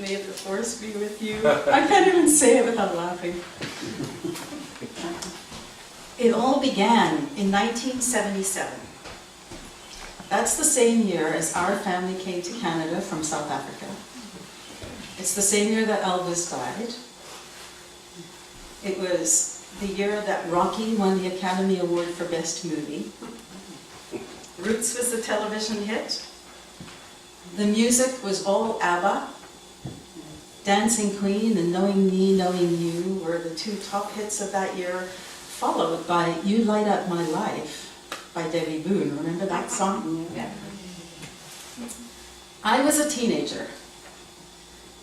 May the force be with you. I can't even say it without laughing. It all began in 1977. That's the same year as our family came to Canada from South Africa. It's the same year that Elvis died. It was the year that Rocky won the Academy Award for Best Movie. Roots was the television hit. The music was all ABBA. Dancing Queen and Knowing Me, Knowing You were the two top hits of that year, followed by You Light Up My Life by Debbie Boone. Remember that song? Yeah. I was a teenager,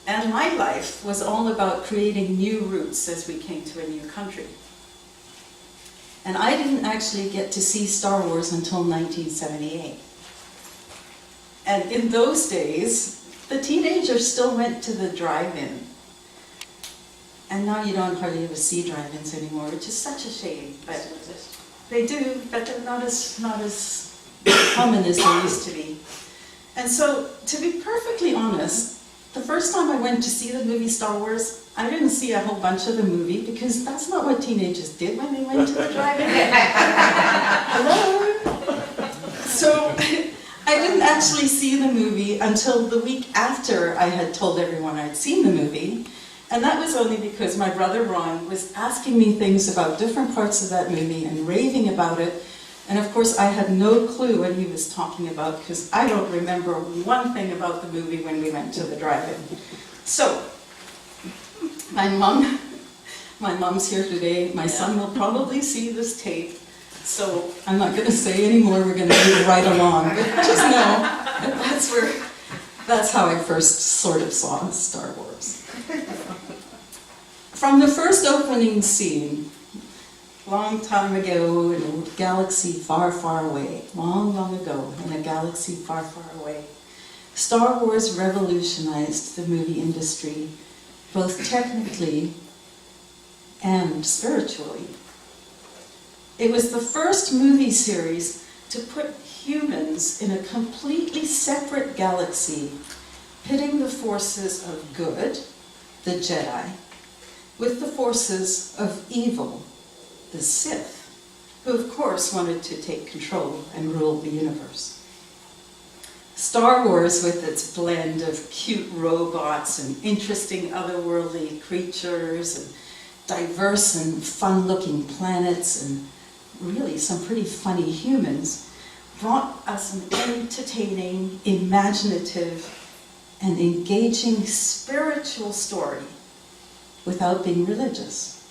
and my life was all about creating new roots as we came to a new country. And I didn't actually get to see Star Wars until 1978. And in those days, the teenagers still went to the drive-in. And now you don't hardly ever see drive-ins anymore, which is such a shame. But they do, but they're not as common as they used to be. And so, to be perfectly honest, the first time I went to see the movie Star Wars, I didn't see a whole bunch of the movie, because that's not what teenagers did when they went to the drive-in. Hello? So, I didn't actually see the movie until the week after I had told everyone I'd seen the movie. And that was only because my brother Ron was asking me things about different parts of that movie and raving about it. And of course I had no clue what he was talking about, because I don't remember one thing about the movie when we went to the drive-in. So, my mom's here today. My son will probably see this tape. So I'm not going to say any more, we're going to move right along. But just know that that's how I first sort of saw Star Wars. From the first opening scene, long time ago in a galaxy far, far away, long, long ago in a galaxy far, far away, Star Wars revolutionized the movie industry, both technically and spiritually. It was the first movie series to put humans in a completely separate galaxy, pitting the forces of good, the Jedi, with the forces of evil, the Sith, who of course wanted to take control and rule the universe. Star Wars, with its blend of cute robots and interesting otherworldly creatures and diverse and fun-looking planets and really some pretty funny humans, brought us an entertaining, imaginative, and engaging spiritual story without being religious.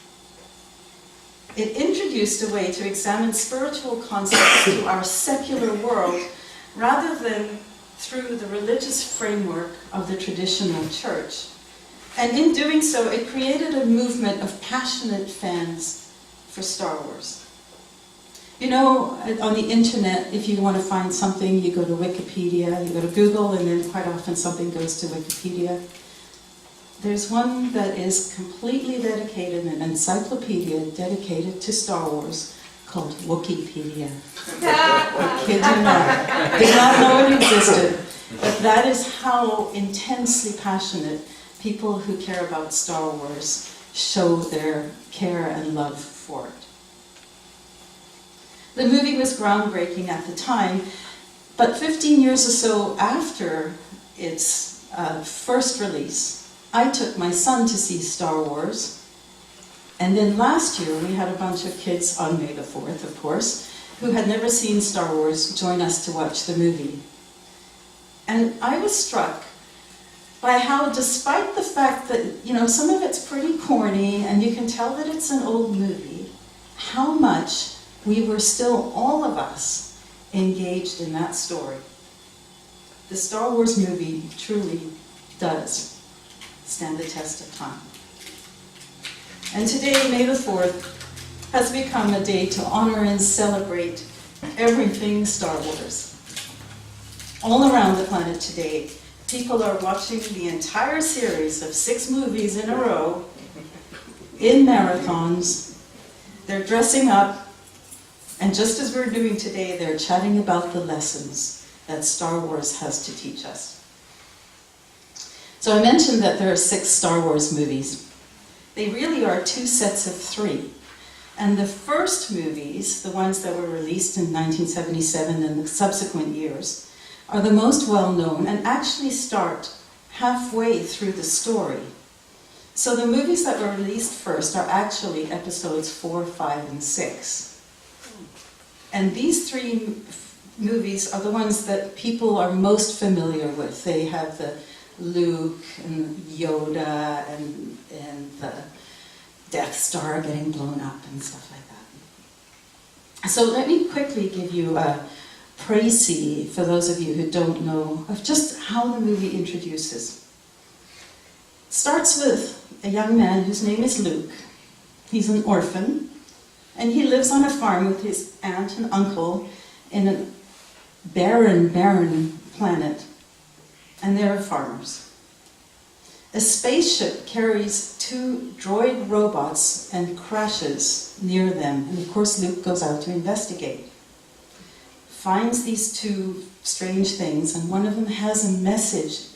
It introduced a way to examine spiritual concepts to our secular world rather than through the religious framework of the traditional church. And in doing so, it created a movement of passionate fans for Star Wars. You know, on the internet, if you want to find something, you go to Wikipedia, you go to Google, and then quite often something goes to Wikipedia. There's one that is completely dedicated, an encyclopedia dedicated to Star Wars, called Wookieepedia. I kid you not. Did not know it existed. But that is how intensely passionate people who care about Star Wars show their care and love for it. The movie was groundbreaking at the time, but 15 years or so after its first release, I took my son to see Star Wars. And then last year, we had a bunch of kids on May the 4th, of course, who had never seen Star Wars join us to watch the movie. And I was struck by how, despite the fact that, you know, some of it's pretty corny and you can tell that it's an old movie, how much we were still, all of us, engaged in that story. The Star Wars movie truly does stand the test of time. And today, May the 4th, has become a day to honor and celebrate everything Star Wars. All around the planet today, people are watching the entire series of 6 movies in a row, in marathons. They're dressing up, and just as we're doing today, they're chatting about the lessons that Star Wars has to teach us. So I mentioned that there are 6 Star Wars movies. They really are 2 sets of 3. And the first movies, the ones that were released in 1977 and the subsequent years, are the most well-known and actually start halfway through the story. So the movies that were released first are actually episodes 4, 5, and 6. And these 3 movies are the ones that people are most familiar with. They have the Luke and Yoda and the Death Star getting blown up and stuff like that. So let me quickly give you a précis, for those of you who don't know, of just how the movie introduces. It starts with a young man whose name is Luke. He's an orphan, and he lives on a farm with his aunt and uncle in a barren planet, and they're farmers. A spaceship carries 2 droid robots and crashes near them, and of course Luke goes out to investigate. Finds these 2 strange things, and one of them has a message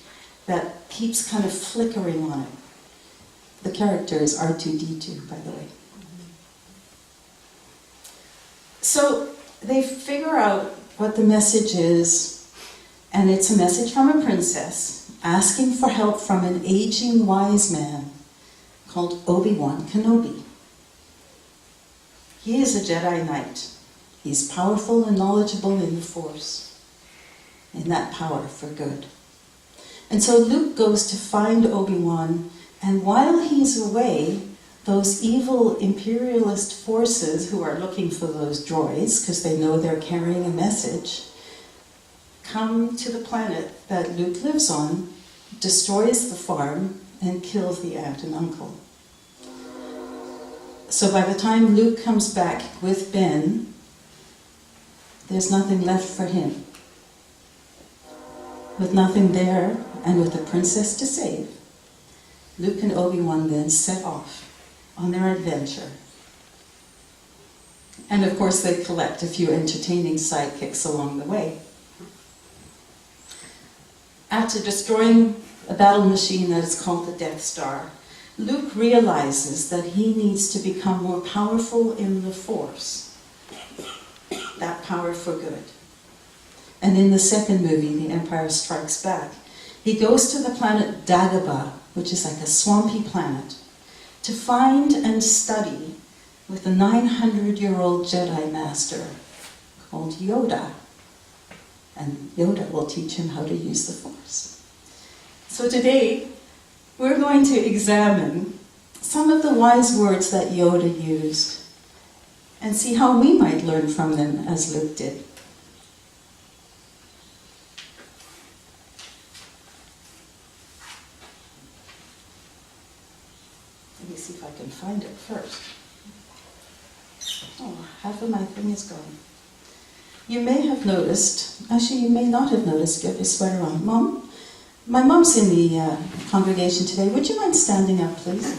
that keeps kind of flickering on it. The character is R2-D2, by the way. So they figure out what the message is, and it's a message from a princess asking for help from an aging wise man called Obi-Wan Kenobi. He is a Jedi Knight. He's powerful and knowledgeable in the Force, in that power for good. And so Luke goes to find Obi-Wan, and while he's away, those evil imperialist forces who are looking for those droids, because they know they're carrying a message, come to the planet that Luke lives on, destroys the farm, and kills the aunt and uncle. So by the time Luke comes back with Ben, there's nothing left for him. With nothing there, and with the princess to save, Luke and Obi-Wan then set off on their adventure. And of course they collect a few entertaining sidekicks along the way. After destroying a battle machine that is called the Death Star, Luke realizes that he needs to become more powerful in the Force. That power for good. And in the second movie, The Empire Strikes Back, he goes to the planet Dagobah, which is like a swampy planet, to find and study with a 900-year-old Jedi Master called Yoda. And Yoda will teach him how to use the Force. So today, we're going to examine some of the wise words that Yoda used and see how we might learn from them as Luke did. Let me see if I can find it first. Oh, half of my thing is gone. You may have noticed, actually you may not have noticed, get your sweater on. Mom? My mom's in the congregation today. Would you mind standing up, please?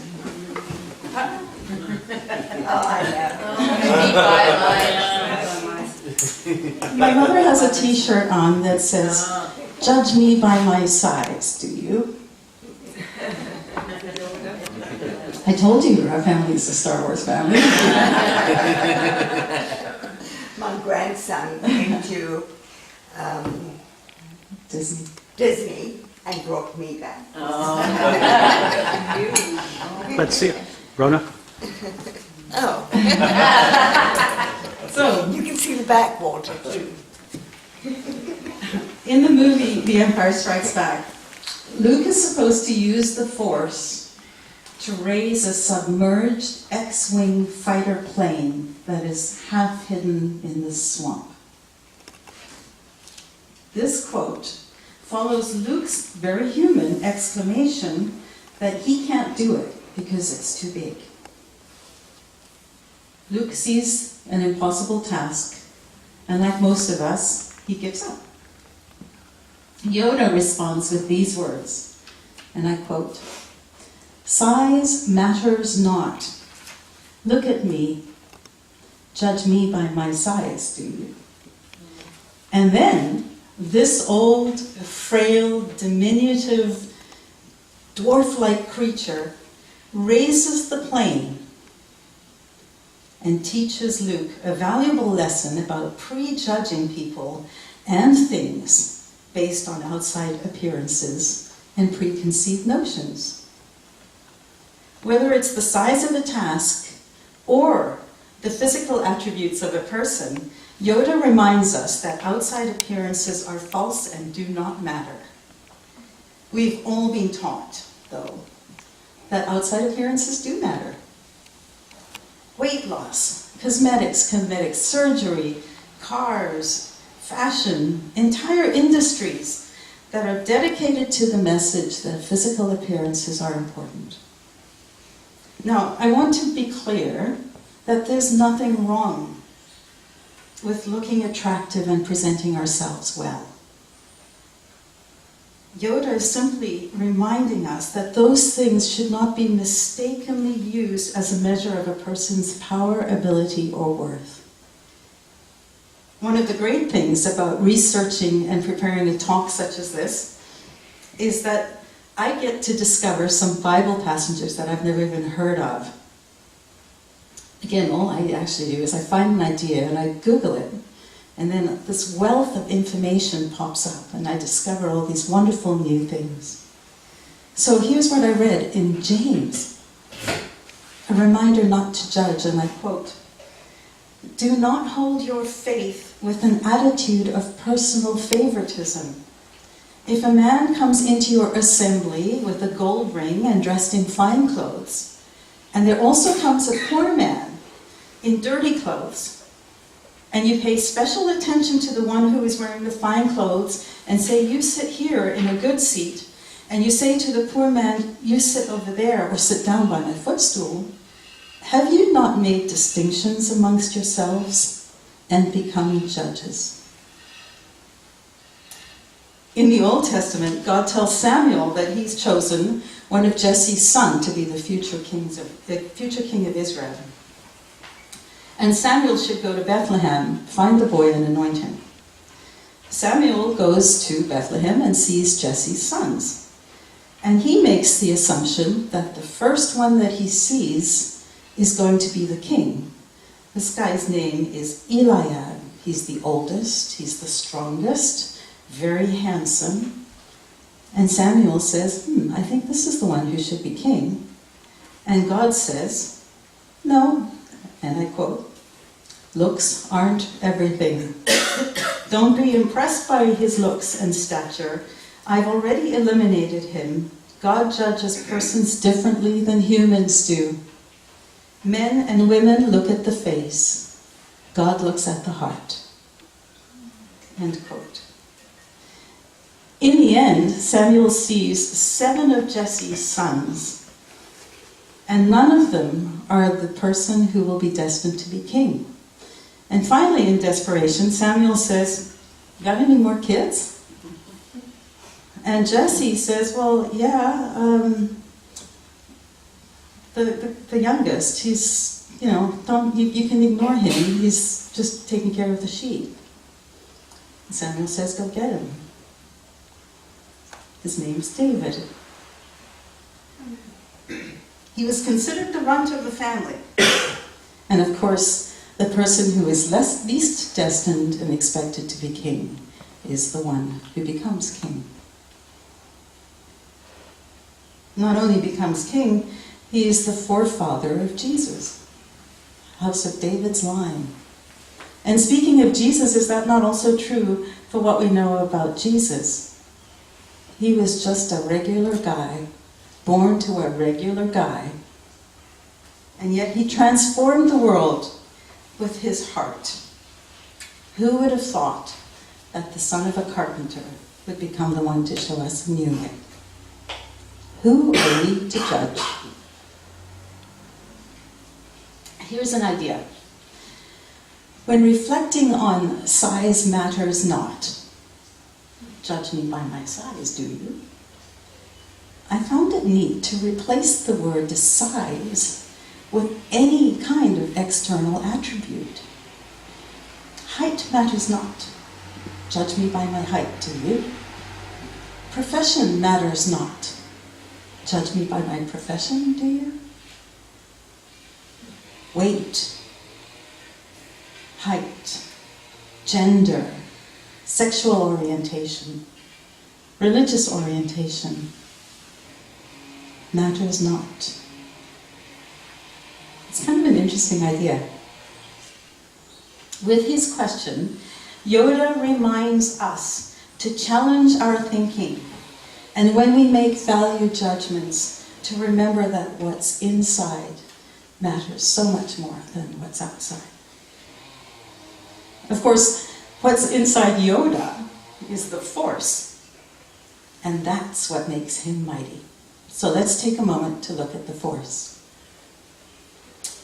My mother has a t-shirt on that says, "Judge me by my size, do you?" I told you our family's a Star Wars family. My grandson came to Disney and brought me back. Let's see it. Rhona? Oh. So, You can see the backwater too. in the movie The Empire Strikes Back, Luke is supposed to use the Force to raise a submerged X-wing fighter plane that is half hidden in the swamp. This quote follows Luke's very human exclamation that he can't do it because it's too big. Luke sees an impossible task, and like most of us, he gives up. Yoda responds with these words, and I quote, "Size matters not. Look at me. Judge me by my size, do you?" And then, this old, frail, diminutive dwarf-like creature raises the plane and teaches Luke a valuable lesson about prejudging people and things based on outside appearances and preconceived notions. Whether it's the size of a task or the physical attributes of a person, Yoda reminds us that outside appearances are false and do not matter. We've all been taught, though, that outside appearances do matter. Weight loss, cosmetics, surgery, cars, fashion, entire industries that are dedicated to the message that physical appearances are important. Now, I want to be clear that there's nothing wrong with looking attractive and presenting ourselves well. Yoda is simply reminding us that those things should not be mistakenly used as a measure of a person's power, ability, or worth. One of the great things about researching and preparing a talk such as this is that I get to discover some Bible passages that I've never even heard of. Again, all I actually do is I find an idea and I Google it, and then this wealth of information pops up and I discover all these wonderful new things. So here's what I read in James, a reminder not to judge, and I quote, "Do not hold your faith with an attitude of personal favoritism. If a man comes into your assembly with a gold ring and dressed in fine clothes, and there also comes a poor man in dirty clothes, and you pay special attention to the one who is wearing the fine clothes and say, 'You sit here in a good seat,' and you say to the poor man, 'You sit over there or sit down by my footstool,' have you not made distinctions amongst yourselves and become judges?" In the Old Testament, God tells Samuel that he's chosen one of Jesse's sons to be the future king of Israel. And Samuel should go to Bethlehem, find the boy, and anoint him. Samuel goes to Bethlehem and sees Jesse's sons. And he makes the assumption that the first one that he sees is going to be the king. This guy's name is Eliab. He's the oldest, he's the strongest, very handsome. And Samuel says, I think this is the one who should be king. And God says, no, and I quote, "Looks aren't everything. Don't be impressed by his looks and stature. I've already eliminated him. God judges persons differently than humans do. Men and women look at the face. God looks at the heart." End quote. In the end, Samuel sees 7 of Jesse's sons, and none of them are the person who will be destined to be king. And finally, in desperation, Samuel says, "Got any more kids?" And Jesse says, "Well, yeah, the youngest, he's, you can ignore him, he's just taking care of the sheep." And Samuel says, "Go get him. His name's David." He was considered the runt of the family. And of course, the person who is least destined and expected to be king is the one who becomes king. Not only becomes king, he is the forefather of Jesus, house of David's line. And speaking of Jesus, is that not also true for what we know about Jesus? He was just a regular guy, born to a regular guy, and yet he transformed the world with his heart. Who would have thought that the son of a carpenter would become the one to show us a new way? Who are we to judge? Here's an idea. When reflecting on size matters not, judge me by my size, do you? I found it neat to replace the word size with any kind of external attribute. Height matters not. Judge me by my height, do you? Profession matters not. Judge me by my profession, do you? Weight, height, gender, sexual orientation, religious orientation, matters not. It's kind of an interesting idea. With his question, Yoda reminds us to challenge our thinking, and when we make value judgments, to remember that what's inside matters so much more than what's outside. Of course, what's inside Yoda is the Force, and that's what makes him mighty. So let's take a moment to look at the Force.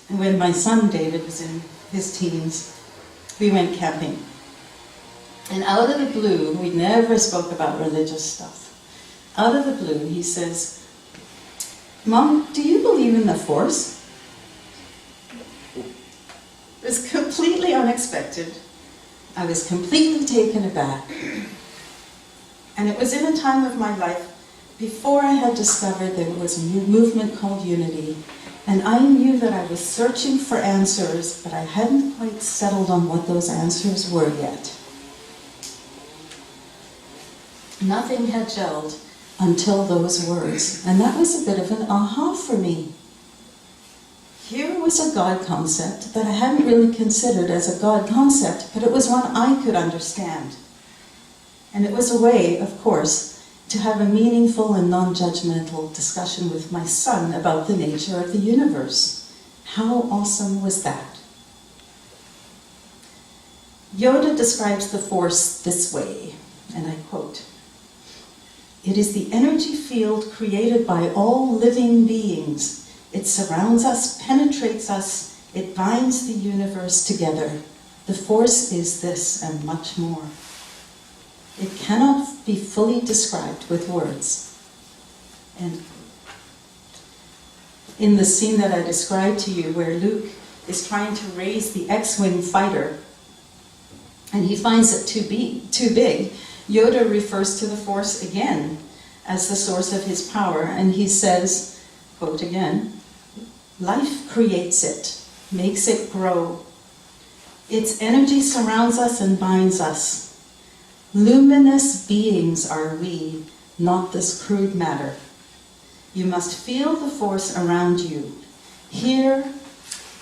And when my son David was in his teens, we went camping. And out of the blue, we never spoke about religious stuff. Out of the blue, he says, "Mom, do you believe in the Force?" It was completely unexpected. I was completely taken aback. And it was in a time of my life before I had discovered there was a movement called Unity. And I knew that I was searching for answers, but I hadn't quite settled on what those answers were yet. Nothing had gelled until those words, and that was a bit of an aha for me. Here was a God concept that I hadn't really considered as a God concept, but it was one I could understand. And it was a way, of course, to have a meaningful and non-judgmental discussion with my son about the nature of the universe. How awesome was that? Yoda describes the Force this way, and I quote, "It is the energy field created by all living beings. It surrounds us, penetrates us, it binds the universe together. The Force is this and much more. It cannot be fully described with words." And in the scene that I described to you, where Luke is trying to raise the X-Wing fighter, and he finds it too big, Yoda refers to the Force again as the source of his power, and he says, quote again, "Life creates it, makes it grow. Its energy surrounds us and binds us. Luminous beings are we, not this crude matter. You must feel the Force around you. Here,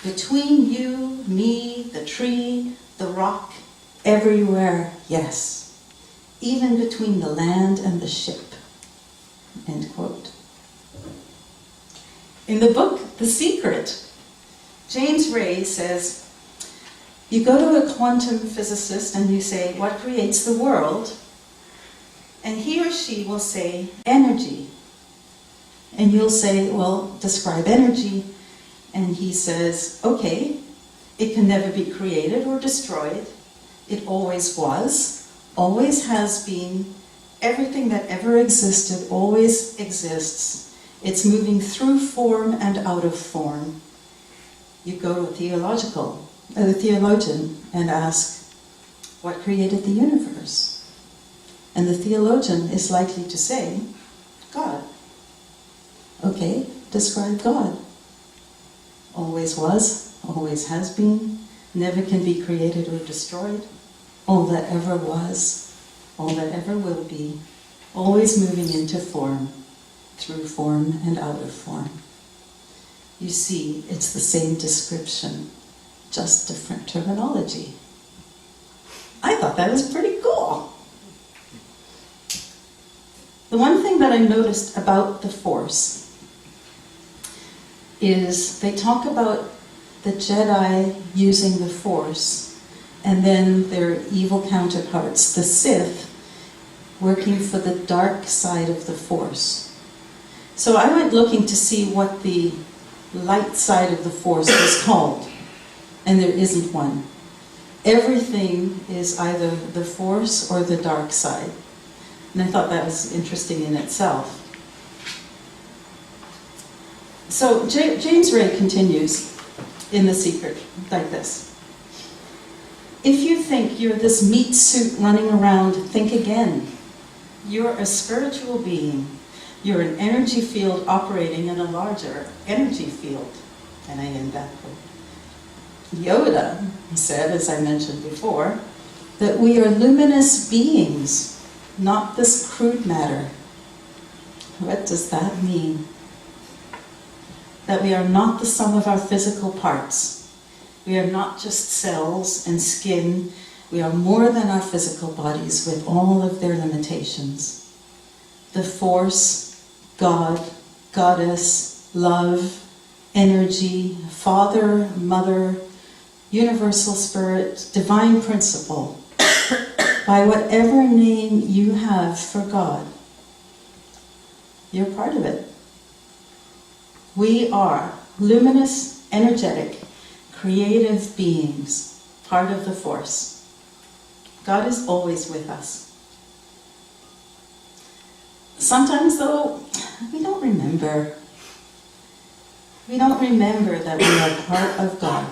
between you, me, the tree, the rock, everywhere, yes. Even between the land and the ship." End quote. In the book, The Secret, James Ray says, you go to a quantum physicist and you say, "What creates the world?" And he or she will say, "Energy." And you'll say, "Well, describe energy." And he says, "Okay, it can never be created or destroyed. It always was, always has been. Everything that ever existed always exists. It's moving through form and out of form." You go to a theologian and ask, "What created the universe?" And the theologian is likely to say, "God." Okay, describe God. Always was, always has been, never can be created or destroyed. All that ever was, all that ever will be, always moving into form, through form and out of form. You see, it's the same description, just different terminology. I thought that was pretty cool. The one thing that I noticed about the Force is they talk about the Jedi using the Force, and then their evil counterparts, the Sith, working for the dark side of the Force. So I went looking to see what the light side of the Force was called, and there isn't one. Everything is either the Force or the dark side. And I thought that was interesting in itself. So James Ray continues in The Secret like this. "If you think you're this meat suit running around, think again. You're a spiritual being. You're an energy field operating in a larger energy field. And I end that quote. Yoda said, as I mentioned before, that we are luminous beings, not this crude matter. What does that mean? That we are not the sum of our physical parts. We are not just cells and skin. We are more than our physical bodies with all of their limitations. The force, God, goddess, love, energy, father, mother, universal spirit, divine principle, by whatever name you have for God, you're part of it. We are luminous, energetic, creative beings, part of the force. God is always with us. Sometimes, though, we don't remember. We don't remember that we are part of God.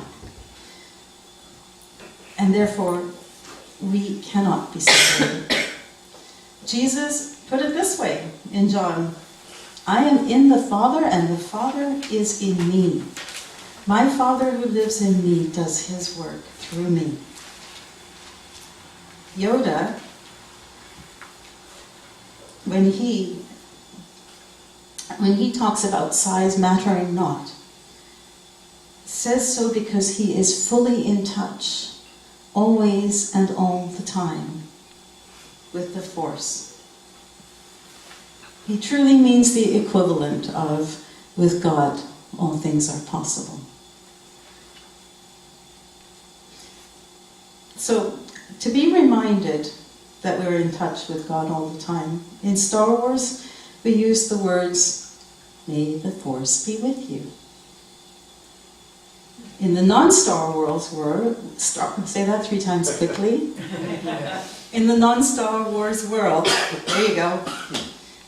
And therefore, we cannot be separated. Jesus put it this way in John: I am in the Father, and the Father is in me. My Father who lives in me does his work through me. Yoda, when he talks about size mattering not, says so because he is fully in touch, always and all the time, with the Force. He truly means the equivalent of, with God, all things are possible. So, to be reminded that we're in touch with God all the time, in Star Wars, we use the words, "May the Force be with you." In the non-Star Wars world, say that 3 times quickly. In the non-Star Wars world, there you go.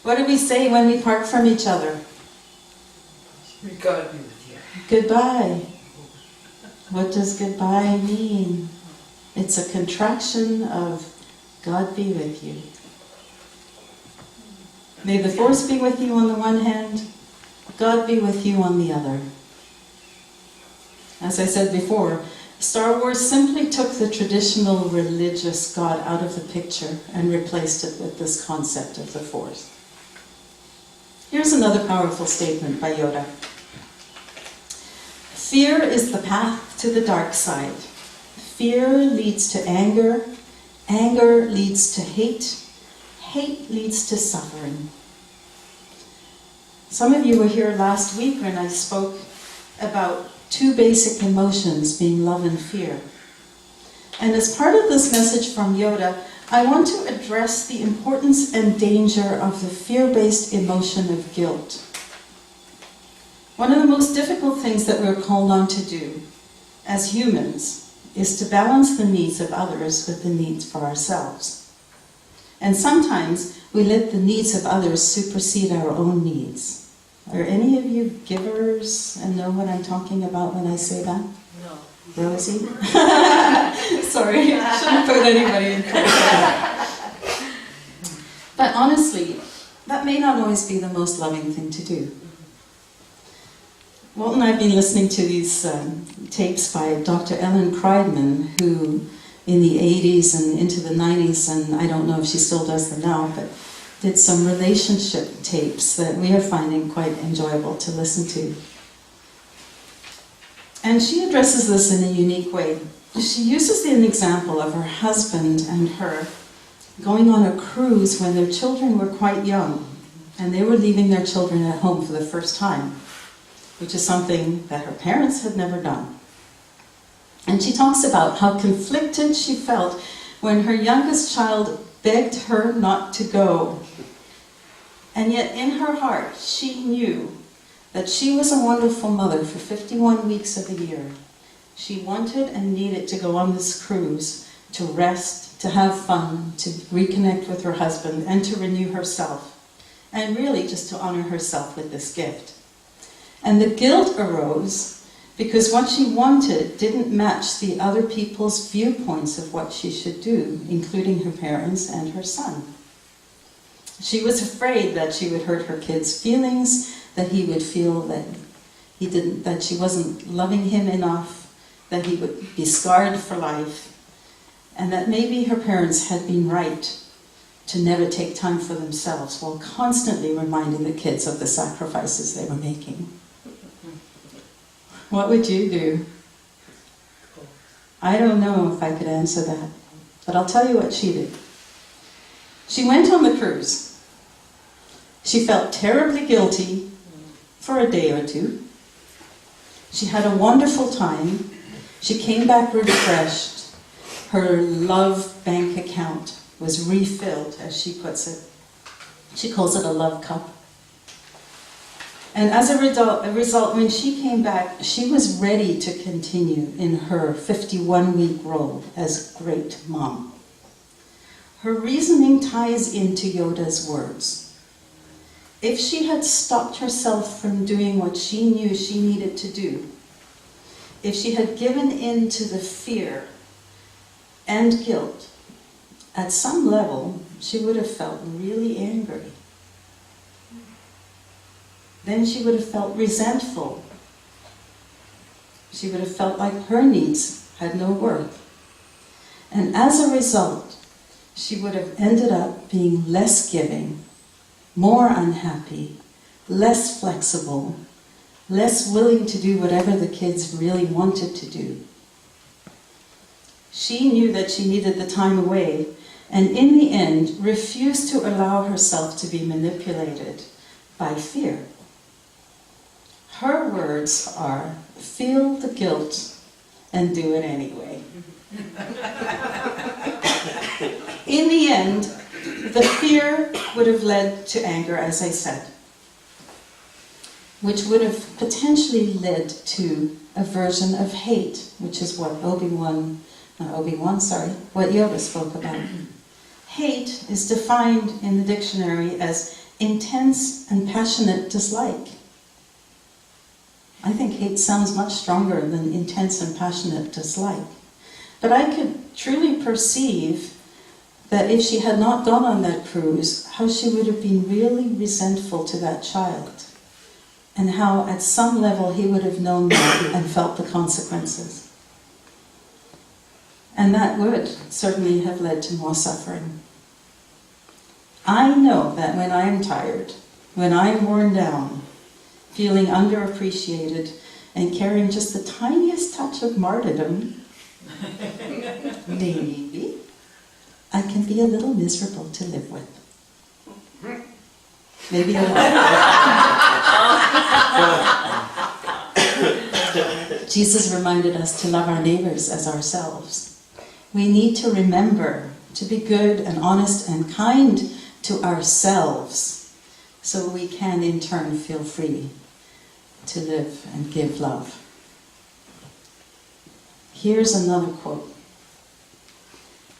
What do we say when we part from each other? We gotta be with you. Goodbye. What does goodbye mean? It's a contraction of God be with you. May the Force be with you on the one hand, God be with you on the other. As I said before, Star Wars simply took the traditional religious God out of the picture and replaced it with this concept of the Force. Here's another powerful statement by Yoda. Fear is the path to the dark side. Fear leads to anger. Anger leads to hate. Hate leads to suffering. Some of you were here last week when I spoke about 2 basic emotions being love and fear. And as part of this message from Yoda, I want to address the importance and danger of the fear-based emotion of guilt. One of the most difficult things that we're called on to do as humans is to balance the needs of others with the needs for ourselves. And sometimes we let the needs of others supersede our own needs. Are any of you givers and know what I'm talking about when I say that? No. Rosie? Sorry, shouldn't put anybody in context. But honestly, that may not always be the most loving thing to do. Walt and I have been listening to these tapes by Dr. Ellen Kreidman, who in the 80s and into the 90s, and I don't know if she still does them now, but did some relationship tapes that we are finding quite enjoyable to listen to. And she addresses this in a unique way. She uses an example of her husband and her going on a cruise when their children were quite young, and they were leaving their children at home for the first time, which is something that her parents had never done. And she talks about how conflicted she felt when her youngest child begged her not to go. And yet in her heart, she knew that she was a wonderful mother for 51 weeks of the year. She wanted and needed to go on this cruise to rest, to have fun, to reconnect with her husband, and to renew herself. And really just to honor herself with this gift. And the guilt arose because what she wanted didn't match the other people's viewpoints of what she should do, including her parents and her son. She was afraid that she would hurt her kids' feelings, that he would feel that she wasn't loving him enough, that he would be scarred for life, and that maybe her parents had been right to never take time for themselves while constantly reminding the kids of the sacrifices they were making. What would you do? I don't know if I could answer that, but I'll tell you what she did. She went on the cruise. She felt terribly guilty for a day or two. She had a wonderful time. She came back refreshed. Her love bank account was refilled, as she puts it. She calls it a love cup. And as a result, when she came back, she was ready to continue in her 51-week role as great mom. Her reasoning ties into Yoda's words. If she had stopped herself from doing what she knew she needed to do, if she had given in to the fear and guilt, at some level, she would have felt really angry. Then she would have felt resentful. She would have felt like her needs had no worth. And as a result, she would have ended up being less giving, more unhappy, less flexible, less willing to do whatever the kids really wanted to do. She knew that she needed the time away, and in the end refused to allow herself to be manipulated by fear. Her words are, feel the guilt and do it anyway. In the end, the fear would have led to anger, as I said, which would have potentially led to a version of hate, which is what what Yoda spoke about. Hate is defined in the dictionary as intense and passionate dislike. I think hate sounds much stronger than intense and passionate dislike. But I could truly perceive that if she had not gone on that cruise, how she would have been really resentful to that child, and how at some level he would have known that and felt the consequences. And that would certainly have led to more suffering. I know that when I'm tired, when I'm worn down, feeling underappreciated, and carrying just the tiniest touch of martyrdom, maybe I can be a little miserable to live with. Maybe a lot. Jesus reminded us to love our neighbors as ourselves. We need to remember to be good and honest and kind to ourselves so we can in turn feel free to live and give love. Here's another quote.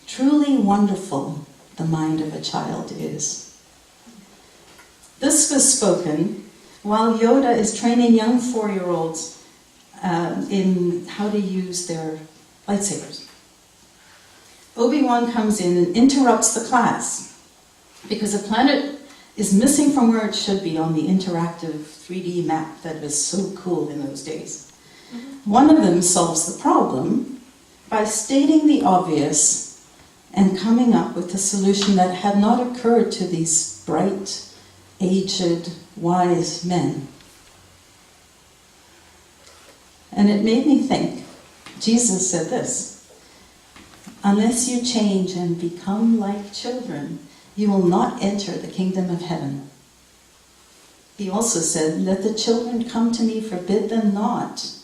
Truly wonderful the mind of a child is. This was spoken while Yoda is training young 4-year-olds in how to use their lightsabers. Obi-Wan comes in and interrupts the class because a planet is missing from where it should be on the interactive 3D map that was so cool in those days. One of them solves the problem by stating the obvious and coming up with a solution that had not occurred to these bright, aged, wise men. And it made me think, Jesus said this, unless you change and become like children, you will not enter the kingdom of heaven. He also said, let the children come to me, forbid them not,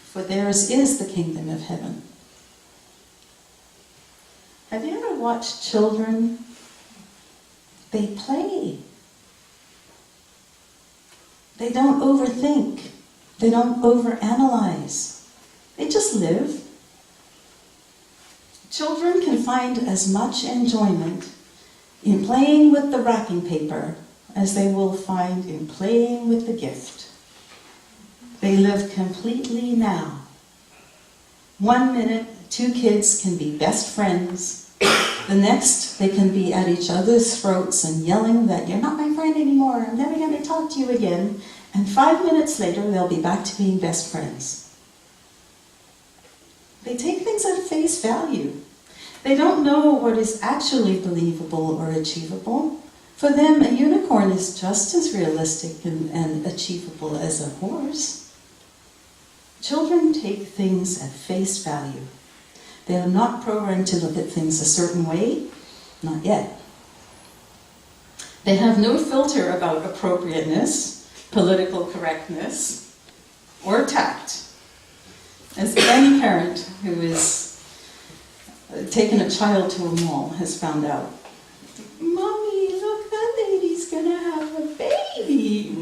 for theirs is the kingdom of heaven. Have you ever watched children? They play. They don't overthink. They don't overanalyze. They just live. Children can find as much enjoyment in playing with the wrapping paper as they will find in playing with the gift. They live completely now. 1 minute, 2 kids can be best friends, The next, they can be at each other's throats and yelling that you're not my friend anymore, I'm never going to talk to you again. And 5 minutes later, they'll be back to being best friends. They take things at face value. They don't know what is actually believable or achievable. For them, a unicorn is just as realistic and achievable as a horse. Children take things at face value. They are not programmed to look at things a certain way, not yet. They have no filter about appropriateness, political correctness, or tact. As any parent who has taken a child to a mall has found out, Mommy, look, that lady's gonna have a baby.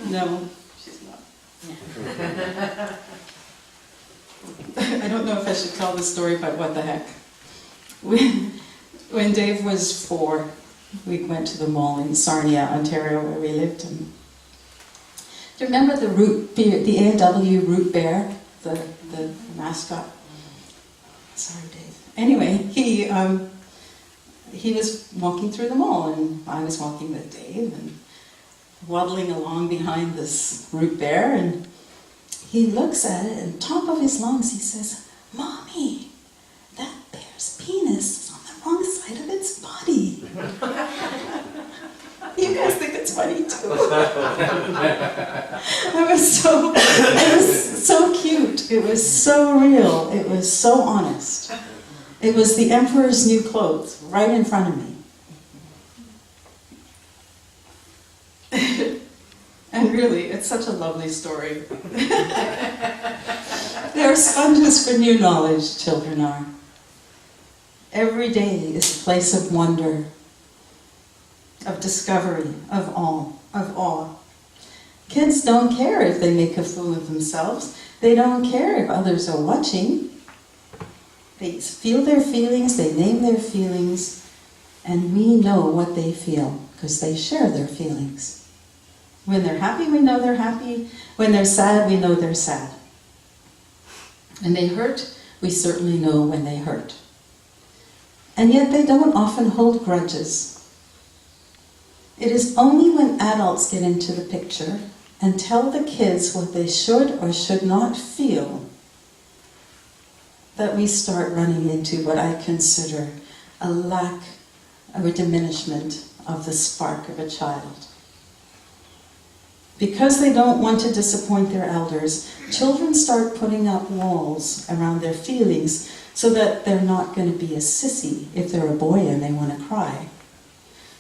No, she's not. I don't know if I should tell this story, but what the heck. When Dave was 4, we went to the mall in Sarnia, Ontario, where we lived. And do you remember the root beer, the A&W root bear, the mascot? Sorry, Dave. Anyway, he was walking through the mall, and I was walking with Dave and waddling along behind this root bear, and he looks at it, and top of his lungs he says, Mommy, that bear's penis is on the wrong side of its body. You guys think it's funny too? It was so cute. It was so real. It was so honest. It was the Emperor's new clothes right in front of me. And really, it's such a lovely story. They're sponges for new knowledge, children are. Every day is a place of wonder, of discovery, of awe. Kids don't care if they make a fool of themselves. They don't care if others are watching. They feel their feelings, they name their feelings, and we know what they feel, because they share their feelings. When they're happy, we know they're happy. When they're sad, we know they're sad. When they hurt, we certainly know when they hurt. And yet they don't often hold grudges. It is only when adults get into the picture and tell the kids what they should or should not feel that we start running into what I consider a lack or a diminishment of the spark of a child. Because they don't want to disappoint their elders, children start putting up walls around their feelings so that they're not going to be a sissy if they're a boy and they want to cry.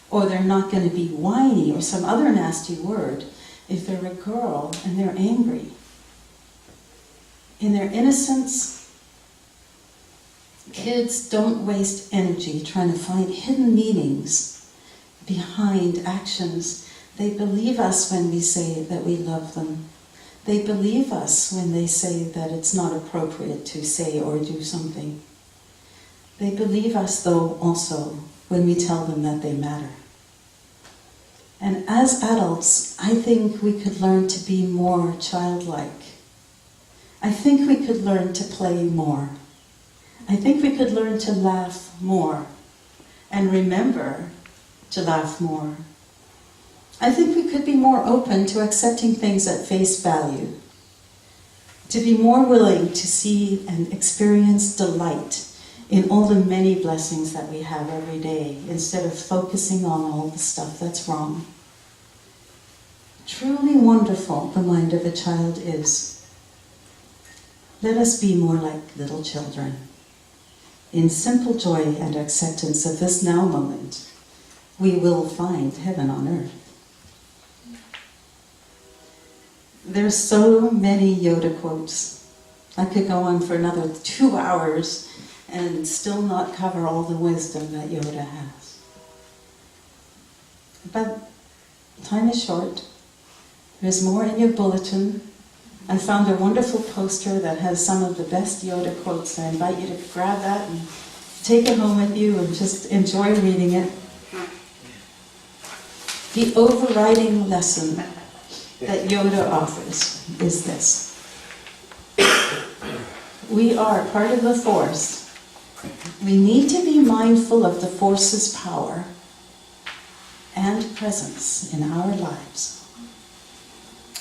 Or they're not going to be whiny or some other nasty word if they're a girl and they're angry. In their innocence, kids don't waste energy trying to find hidden meanings behind actions. They believe us when we say that we love them. They believe us when they say that it's not appropriate to say or do something. They believe us, though, also when we tell them that they matter. And as adults, I think we could learn to be more childlike. I think we could learn to play more. I think we could learn to laugh more and remember to laugh more. I think we could be more open to accepting things at face value, to be more willing to see and experience delight in all the many blessings that we have every day, instead of focusing on all the stuff that's wrong. Truly wonderful the mind of a child is. Let us be more like little children. In simple joy and acceptance of this now moment, we will find heaven on earth. There's so many Yoda quotes. I could go on for another 2 hours and still not cover all the wisdom that Yoda has. But time is short. There's more in your bulletin. I found a wonderful poster that has some of the best Yoda quotes. I invite you to grab that and take it home with you and just enjoy reading it. The overriding lesson that Yoda offers is this. We are part of the Force, We need to be mindful of the Force's power and presence in our lives.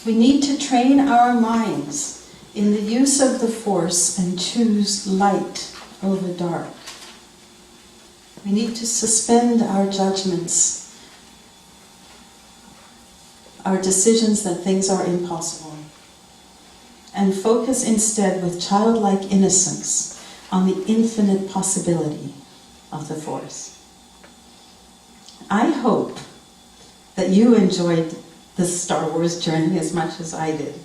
We need to train our minds in the use of the Force and choose light over dark. We need to suspend our judgments, our decisions that things are impossible, and focus instead with childlike innocence on the infinite possibility of the Force. I hope that you enjoyed the Star Wars journey as much as I did.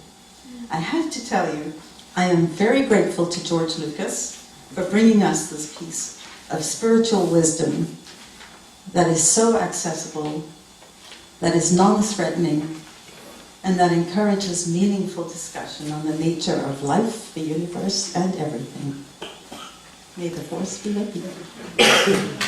I have to tell you, I am very grateful to George Lucas for bringing us this piece of spiritual wisdom that is so accessible, that is non-threatening, and that encourages meaningful discussion on the nature of life, the universe, and everything. May the Force be with you.